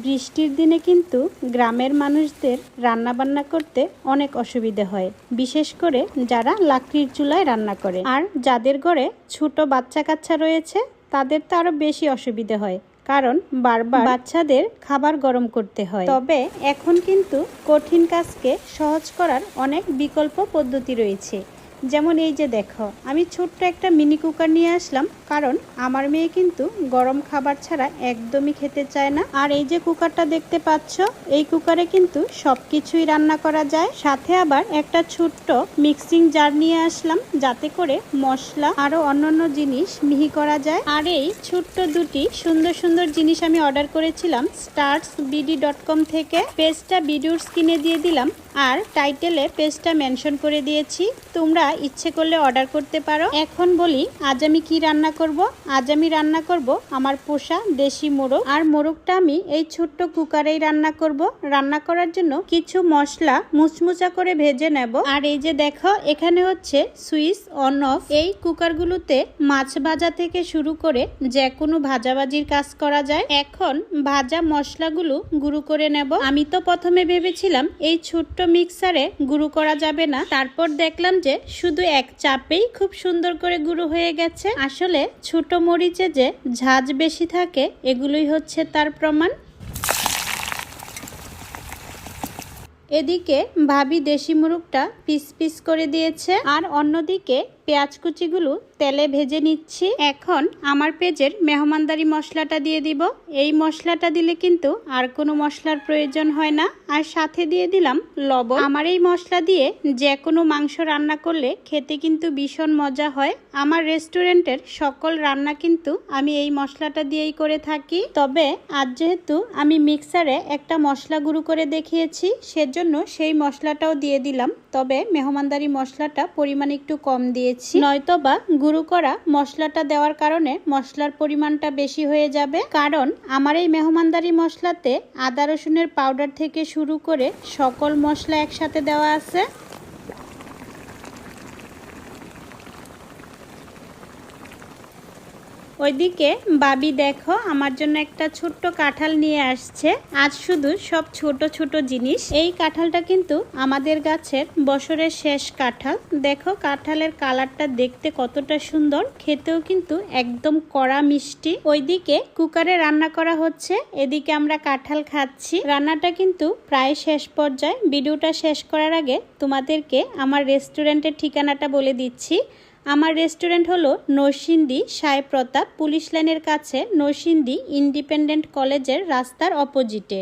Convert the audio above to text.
বৃষ্টির দিনে কিন্তু গ্রামের মানুষদের রান্নাবান্না করতে অনেক অসুবিধে হয়, বিশেষ করে যারা লাকড়ির চুলায় রান্না করে। আর যাদের ঘরে ছোট বাচ্চা কাচ্চা রয়েছে তাদের তো আরো বেশি অসুবিধে হয়, কারণ বারবার বাচ্চাদের খাবার গরম করতে হয়। তবে এখন কিন্তু কঠিন কাজকে সহজ করার অনেক বিকল্প পদ্ধতি রয়েছে। যেমন এই যে দেখো, আমি ছোট্ট একটা মিনি কুকার নিয়ে আসলাম, কারণ আমার মেয়ে কিন্তু গরম খাবার ছাড়া একদমই খেতে চায় না। আর এই যে কুকারটা দেখতে পাচ্ছ, এই কুকারে কিন্তু সবকিছুই রান্না করা যায়। সাথে আবার একটা ছোট্ট মিক্সিং জার নিয়ে আসলাম, যাতে করে মশলা আরো অন্যান্য জিনিস মিহি করা যায়। আর এই ছোট্ট দুটি সুন্দর সুন্দর জিনিস আমি অর্ডার করেছিলাম startsbd.com থেকে। পেজটা ভিডিওর স্ক্রিনে দিয়ে দিলাম, আর টাইটেলে পেজটা মেনশন করে দিয়েছি, তোমরা ইচ্ছে করলে অর্ডার করতে পারো। এখন বলি আজ আমি কি রান্না করব। আজ আমি রান্না করব আমার পোষা দেশি মোরগ। আর মোরগটা আমি এই ছোট্ট কুকারেই রান্না করব। রান্না করার জন্য কিছু মশলা মুচমুচা করে ভেজে নেব। আর এই যে দেখো, এখানে হচ্ছে সুইচ অন অফ। এই কুকারগুলোতে মাছ ভাজা থেকে শুরু করে যে কোনো ভাজাভাজির কাজ করা যায়। এখন ভাজা মশলাগুলো গুঁড়ো করে নেব। আমি তো প্রথমে ভেবেছিলাম এই ছোট্ট মিক্সারে গুঁড়ো করা যাবে না, তারপর দেখলাম যে শুধু এক চাপেই খুব সুন্দর করে গুঁড়ো হয়ে গেছে। আসলে ছোট মরিচে যে ঝাঁজ বেশি থাকে, এগুলোই হচ্ছে তার প্রমাণ। এদিকে ভাবি দেশি মুরগটা পিস পিস করে দিয়েছে, আর অন্যদিকে পেঁয়াজ কুচিগুলো তেলে ভেজে নিচ্ছি। এখন আমার পেঁয়াজের মেহমানদারি মশলাটা দিয়ে দিব। এই মশলাটা দিলে কিন্তু আর কোনো মশলার প্রয়োজন হয় না। আর সাথে দিয়ে দিলাম লবণ। আমার এই মশলা দিয়ে যে কোনো মাংস রান্না করলে খেতে কিন্তু ভীষণ মজা হয়। আমার রেস্টুরেন্টের সকল রান্না কিন্তু আমি এই মশলাটা দিয়েই করে থাকি। তবে আজ যেহেতু আমি মিক্সারে একটা মশলা গুঁড়ো করে দেখিয়েছি, সেজন্য সেই মশলাটাও দিয়ে দিলাম। তবে মেহমানদারি মশলাটা পরিমাণ একটু কম দিয়েছি, নয়তোবা গুঁড়ো করা মশলাটা দেওয়ার কারণে মশলার পরিমাণটা বেশি হয়ে যাবে। কারণ আমার এই মেহমানদারি মশলাতে আদা রসুনের পাউডার থেকে শুরু করে সকল মশলা একসাথে দেওয়া আছে। ওইদিকে বাবি দেখো আমার জন্য একটা ছোট্ট কাঁঠাল নিয়ে আসছে। আজ শুধু সব ছোট ছোট জিনিস। এই কাঁঠালটা কিন্তু আমাদের গাছের বছরের শেষ কাঁঠাল। দেখো কাঁঠালের কালারটা দেখতে কতটা সুন্দর, খেতেও কিন্তু একদম কড়া মিষ্টি। ওইদিকে কুকারে রান্না করা হচ্ছে, এদিকে আমরা কাঁঠাল খাচ্ছি। রান্নাটা কিন্তু প্রায় শেষ পর্যায়ে। ভিডিওটা শেষ করার আগে তোমাদেরকে আমার রেস্টুরেন্টের ঠিকানাটা বলে দিচ্ছি। আমার রেস্টুরেন্ট হলো নরসিংদী সাই প্রতাপ পুলিশ লাইনের কাছে, নরসিংদী ইন্ডিপেন্ডেন্ট কলেজের রাস্তার অপোজিটে।